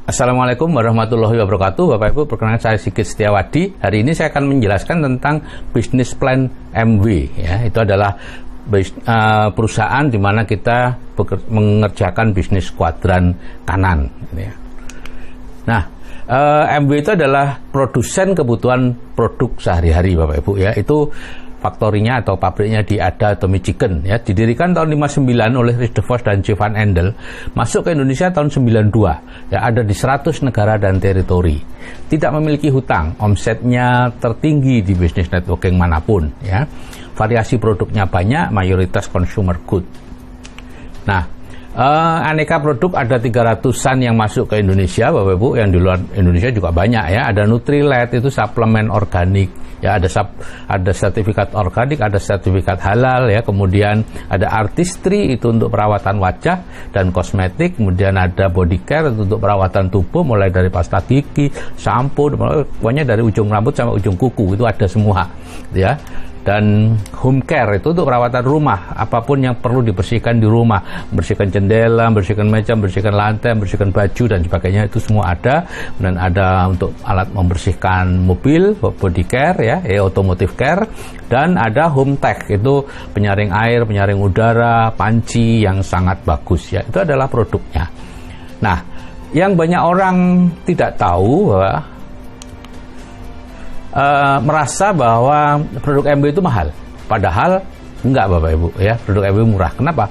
Assalamualaikum warahmatullahi wabarakatuh. Bapak Ibu, perkenalkan saya Sigit Setiawadi. Hari ini saya akan menjelaskan tentang bisnis plan MW. Ya, itu adalah perusahaan di mana kita mengerjakan bisnis kuadran kanan. Ya. Nah, MW itu adalah produsen kebutuhan produk sehari-hari, Bapak Ibu. Ya, itu faktorinya atau pabriknya di Ada Atomic Chicken, ya, didirikan tahun 59 oleh Rich DeVos dan Jeff Van Andel, masuk ke Indonesia tahun 92, ya, ada di 100 negara dan teritori, tidak memiliki hutang, omsetnya tertinggi di bisnis networking manapun, ya, variasi produknya banyak, mayoritas consumer good. Nah, aneka produk ada 300-an yang masuk ke Indonesia, Bapak Ibu, yang di luar Indonesia juga banyak, ya. Ada Nutrilite, itu suplemen organik, ya, ada sertifikat organik, ada sertifikat halal, ya. Kemudian ada Artistry, itu untuk perawatan wajah dan kosmetik. Kemudian ada Body Care, itu untuk perawatan tubuh, mulai dari pasta gigi, shampoo, pokoknya dari ujung rambut sampai ujung kuku, itu ada semua, ya. Dan Home Care, itu untuk perawatan rumah, apapun yang perlu dibersihkan di rumah, bersihkan jendela, bersihkan meja, bersihkan lantai, bersihkan baju dan sebagainya, itu semua ada. Dan ada untuk alat membersihkan mobil, Body Care, ya, Automotive Care. Dan ada Home Tech, itu penyaring air, penyaring udara, panci yang sangat bagus, ya, itu adalah produknya. Nah, yang banyak orang tidak tahu bahwa merasa bahwa produk MW itu mahal, padahal enggak, Bapak Ibu, ya, produk MW murah. Kenapa?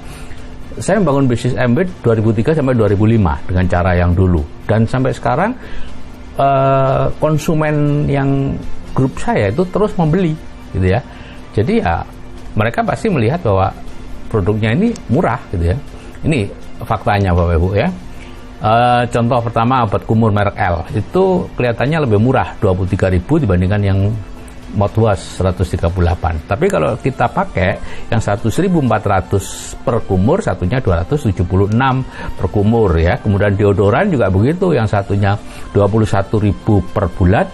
Saya membangun bisnis MW 2003 sampai 2005 dengan cara yang dulu, dan sampai sekarang konsumen yang grup saya itu terus membeli, gitu ya. Jadi ya mereka pasti melihat bahwa produknya ini murah, gitu ya. Ini faktanya, Bapak Ibu, ya. Contoh pertama, obat kumur merek L itu kelihatannya lebih murah, 23.000 dibandingkan yang mouthwash 138. Tapi kalau kita pakai yang 1.400 per kumur, satunya 276 per kumur, ya. Kemudian deodoran juga begitu, yang satunya 21.000 per bulan,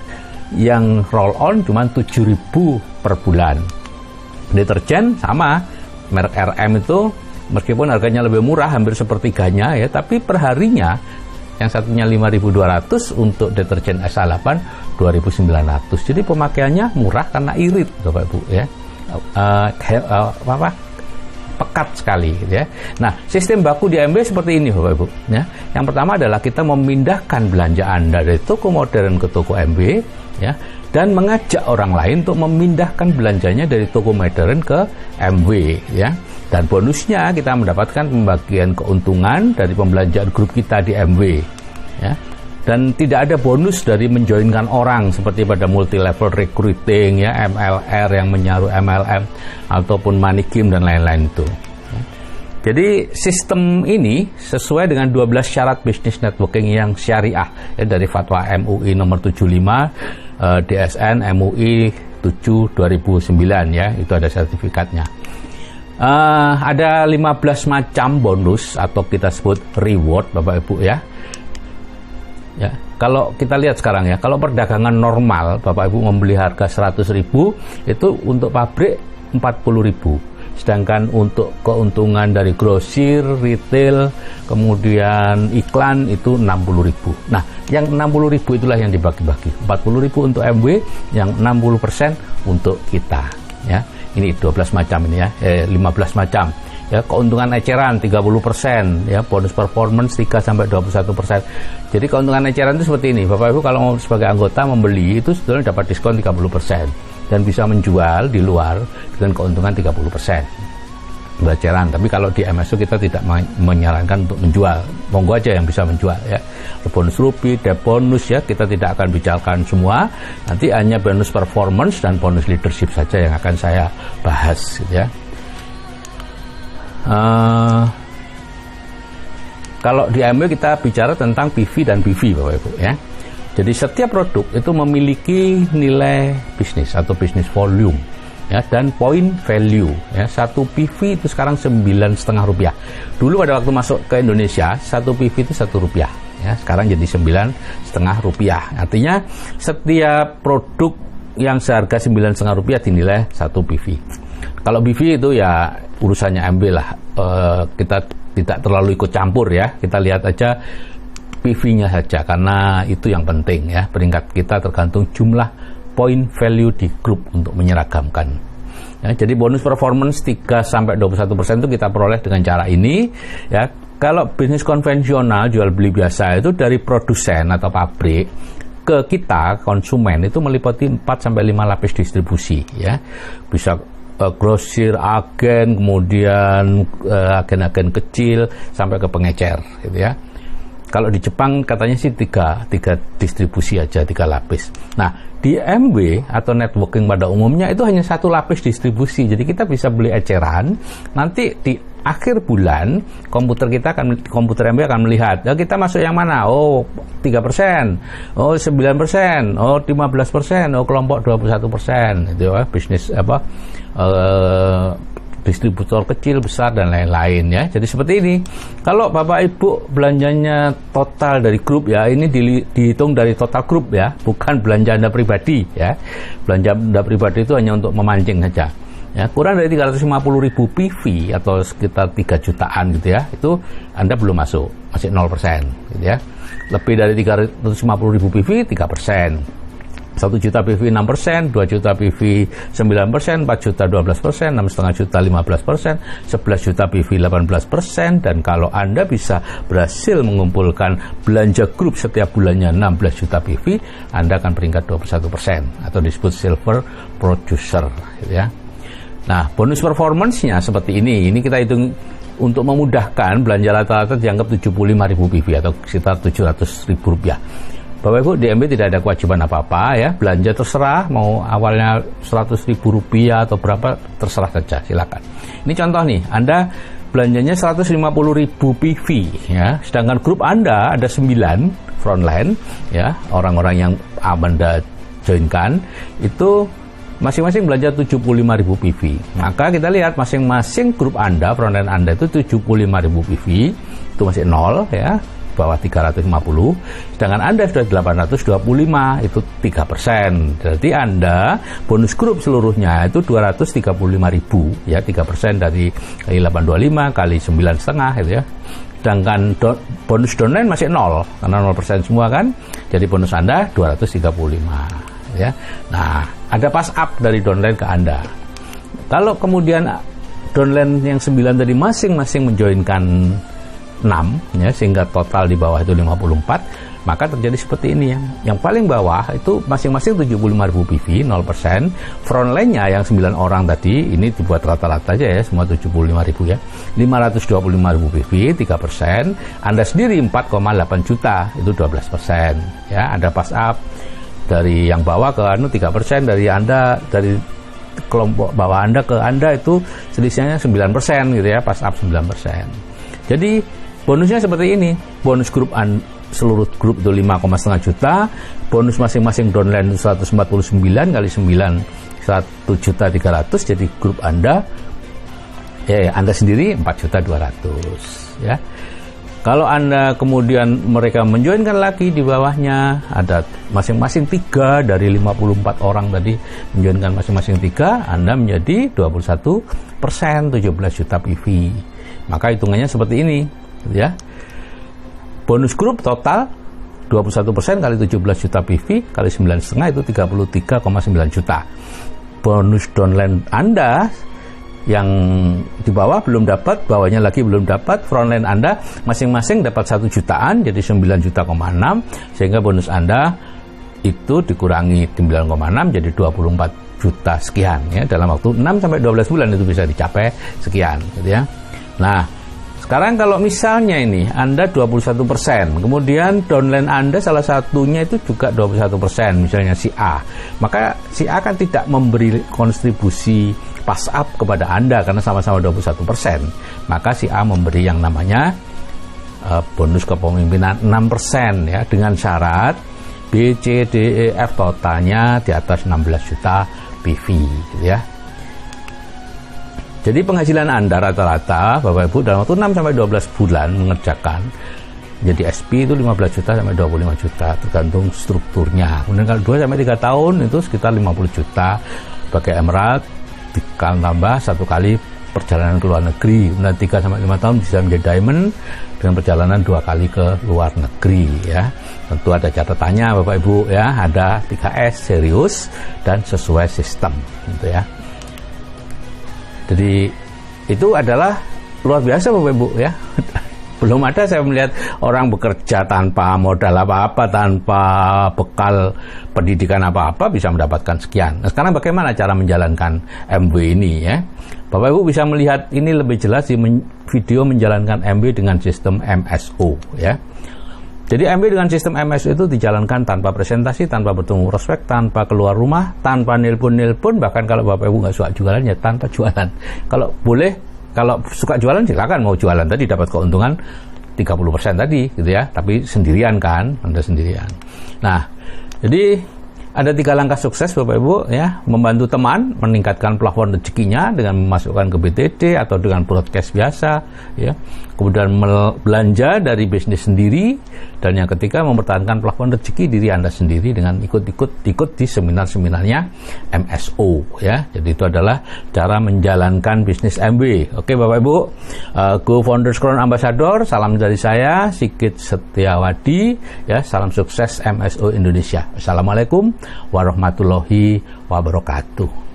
yang roll on cuma 7.000 per bulan. Deterjen sama, merek RM itu meskipun harganya lebih murah, hampir sepertiganya, ya, tapi perharinya yang satunya 5.200 untuk deterjen SA8 2.900. Jadi pemakaiannya murah karena irit, Bapak Ibu, ya. Pekat sekali, gitu ya. Nah, sistem baku di MW seperti ini, Bapak Ibu, ya. Yang pertama adalah kita memindahkan belanjaan dari toko modern ke toko MW, ya, dan mengajak orang lain untuk memindahkan belanjanya dari toko modern ke MW, ya. Dan bonusnya kita mendapatkan pembagian keuntungan dari pembelanjaan grup kita di MW, ya. Dan tidak ada bonus dari menjoinkan orang seperti pada multi level recruiting, ya, MLR yang menyaruh MLM ataupun money game dan lain-lain itu. Jadi sistem ini sesuai dengan 12 syarat bisnis networking yang syariah, ya, dari fatwa MUI nomor 75, DSN MUI 7 2009, ya, itu ada sertifikatnya. Ada 15 macam bonus atau kita sebut reward, Bapak Ibu, ya. Ya, kalau kita lihat sekarang, ya, kalau perdagangan normal Bapak Ibu membeli harga 100.000 itu untuk pabrik 40.000. Sedangkan untuk keuntungan dari grosir, retail, kemudian iklan itu 60.000. Nah, yang 60.000 itulah yang dibagi-bagi. 40.000 untuk MW, yang 60% untuk kita, ya. Ini 12 macam ini, ya, 15 macam. Ya, keuntungan eceran 30%, ya, bonus performance 3-21%. Jadi keuntungan eceran itu seperti ini, Bapak Ibu, kalau sebagai anggota membeli itu sebetulnya dapat diskon 30% dan bisa menjual di luar dengan keuntungan 30%. Eceran, tapi kalau di MSU kita tidak menyarankan untuk menjual, monggo aja yang bisa menjual, ya. Bonus rupi, bonus, ya, kita tidak akan bicarakan semua, nanti hanya bonus performance dan bonus leadership saja yang akan saya bahas, gitu, ya. Kalau di MW kita bicara tentang PV dan BV, Bapak Ibu, ya. Jadi setiap produk itu memiliki nilai bisnis atau bisnis volume, ya, dan point value, ya. Satu PV itu sekarang 9,5 rupiah. Dulu pada waktu masuk ke Indonesia, satu PV itu 1 rupiah, ya. Sekarang jadi 9,5 rupiah. Artinya setiap produk yang seharga 9,5 rupiah dinilai 1 PV. Kalau BV itu ya urusannya MW lah, kita tidak terlalu ikut campur, ya. Kita lihat aja PV-nya saja, karena itu yang penting ya. Peringkat kita tergantung jumlah point value di grup untuk menyeragamkan. Ya, jadi bonus performance 3-21% itu kita peroleh dengan cara ini. Ya, kalau bisnis konvensional jual beli biasa itu dari produsen atau pabrik ke kita konsumen itu meliputi 4-5 lapis distribusi. Ya, bisa grosir, agen, kemudian agen-agen kecil sampai ke pengecer, gitu ya. Kalau di Jepang katanya sih tiga distribusi aja, 3 lapis. Nah, di MW atau networking pada umumnya itu hanya 1 lapis distribusi. Jadi kita bisa beli eceran, nanti di akhir bulan komputer MW akan melihat, ya, kita masuk yang mana? Oh, 3%, oh 9%, oh 15%, oh kelompok 21%. Itu ya, bisnis distributor kecil, besar, dan lain-lain ya. Jadi seperti ini. Kalau Bapak Ibu belanjanya total dari grup ya, ini dihitung dari total grup ya, bukan belanja Anda pribadi ya. Belanja Anda pribadi itu hanya untuk memancing saja. Ya, kurang dari 350.000 PV atau sekitar 3 jutaan gitu ya, itu Anda belum masuk, masih 0% gitu ya. Lebih dari 350.000 PV 3%. 1 juta PV 6%, 2 juta PV 9%, 4 juta 12%, 6,5 juta 15%, 11 juta PV 18%, dan kalau Anda bisa berhasil mengumpulkan belanja grup setiap bulannya 16 juta PV, Anda akan peringkat 21% atau disebut silver producer, gitu ya. Nah, bonus performance-nya seperti ini. Ini kita hitung untuk memudahkan. Belanja rata-rata dianggap 75.000 PV atau sekitar Rp700.000. Bapak Ibu, di MB tidak ada kewajiban apa-apa ya. Belanja terserah, mau awalnya Rp100.000 atau berapa, terserah saja, silakan. Ini contoh nih, Anda belanjanya 150.000 PV ya. Sedangkan grup Anda ada 9 frontline ya, orang-orang yang Anda joinkan itu masing-masing belanja 75.000 PV. Maka kita lihat masing-masing grup Anda, frontline Anda itu 75.000 PV, itu masih 0 ya, bawah 350. Sedangkan Anda sudah 825, itu 3%. Jadi Anda bonus grup seluruhnya itu 235.000 ya, 3% dari 825 kali 9,5 gitu ya. Sedangkan bonus downline masih 0 karena 0% semua kan. Jadi bonus Anda 235 ya. Nah, ada pass up dari downline ke Anda. Kalau kemudian downline yang 9 tadi masing-masing menjoinkan 6 ya, sehingga total di bawah itu 54, maka terjadi seperti ini. Yang paling bawah itu masing-masing 75.000 PV 0%. Frontline-nya yang 9 orang tadi ini dibuat rata-rata aja ya, semua 75.000 ya, 525.000 PV 3%. Anda sendiri 4,8 juta, itu 12% ya. Ada pass up dari yang bawah ke 3%, dari Anda, dari kelompok bawah Anda ke Anda itu selisihnya 9% gitu ya, pass up 9%. Jadi bonusnya seperti ini. Bonus grup seluruh grup itu 5,5 juta, bonus masing-masing downline 149 kali 9 1.300.000, jadi grup Anda Anda sendiri 4.200.000 ya. Kalau Anda kemudian mereka menjoinkan lagi di bawahnya, ada masing-masing 3 dari 54 orang tadi menjoinkan masing-masing 3, Anda menjadi 21%, 17 juta PV. Maka hitungannya seperti ini ya. Bonus grup total 21% kali 17 juta PV kali 9,5 itu 33,9 juta. Bonus downline Anda yang di bawah belum dapat, bawahnya lagi belum dapat, frontline Anda masing-masing dapat 1 jutaan, jadi 9,6 juta, sehingga bonus Anda itu dikurangi 9,6 jadi 24 juta sekian ya. Dalam waktu 6-12 bulan itu bisa dicapai sekian gitu ya. Nah, sekarang kalau misalnya ini Anda 21%, kemudian downline Anda salah satunya itu juga 21%, misalnya si A, maka si A kan tidak memberi kontribusi pass up kepada Anda karena sama-sama 21%, maka si A memberi yang namanya bonus kepemimpinan 6% ya, dengan syarat B, C, D, E, F totalnya di atas 16 juta PV gitu ya. Jadi penghasilan Anda rata-rata Bapak Ibu dalam waktu 6-12 bulan mengerjakan jadi SP itu 15 juta sampai 25 juta tergantung strukturnya. Kemudian kalau 2-3 tahun itu sekitar 50 juta. Pakai Emerald ditambah 1 kali perjalanan ke luar negeri, kemudian 3-5 tahun bisa menjadi diamond dengan perjalanan 2 kali ke luar negeri ya. Tentu ada catatannya Bapak Ibu ya, ada 3S, serius dan sesuai sistem gitu ya. Jadi itu adalah luar biasa Bapak Ibu ya. Belum ada saya melihat orang bekerja tanpa modal apa-apa, tanpa bekal pendidikan apa-apa bisa mendapatkan sekian. Nah, sekarang bagaimana cara menjalankan MB ini ya? Bapak Ibu bisa melihat ini lebih jelas di video menjalankan MB dengan sistem MSO ya. Jadi MB dengan sistem MSO itu dijalankan tanpa presentasi, tanpa bertemu prospek, tanpa keluar rumah, tanpa nelpon, bahkan kalau Bapak Ibu nggak suka jualan ya tanpa jualan. Kalau boleh, kalau suka jualan silakan, mau jualan tadi dapat keuntungan 30% tadi gitu ya, tapi sendirian kan, Anda sendirian. Nah, jadi ada 3 langkah sukses Bapak Ibu ya, membantu teman meningkatkan plafon rezekinya dengan memasukkan ke BTD atau dengan broadcast biasa ya. Kemudian belanja dari bisnis sendiri, dan yang ketiga mempertahankan plafon rezeki diri Anda sendiri dengan ikut di seminar-seminarnya MSO ya. Jadi itu adalah cara menjalankan bisnis MB. Oke Bapak Ibu, Go Founders Crown Ambassador, salam dari saya Sigit Setiawadi ya, salam sukses MSO Indonesia. Assalamualaikum warahmatullahi wabarakatuh.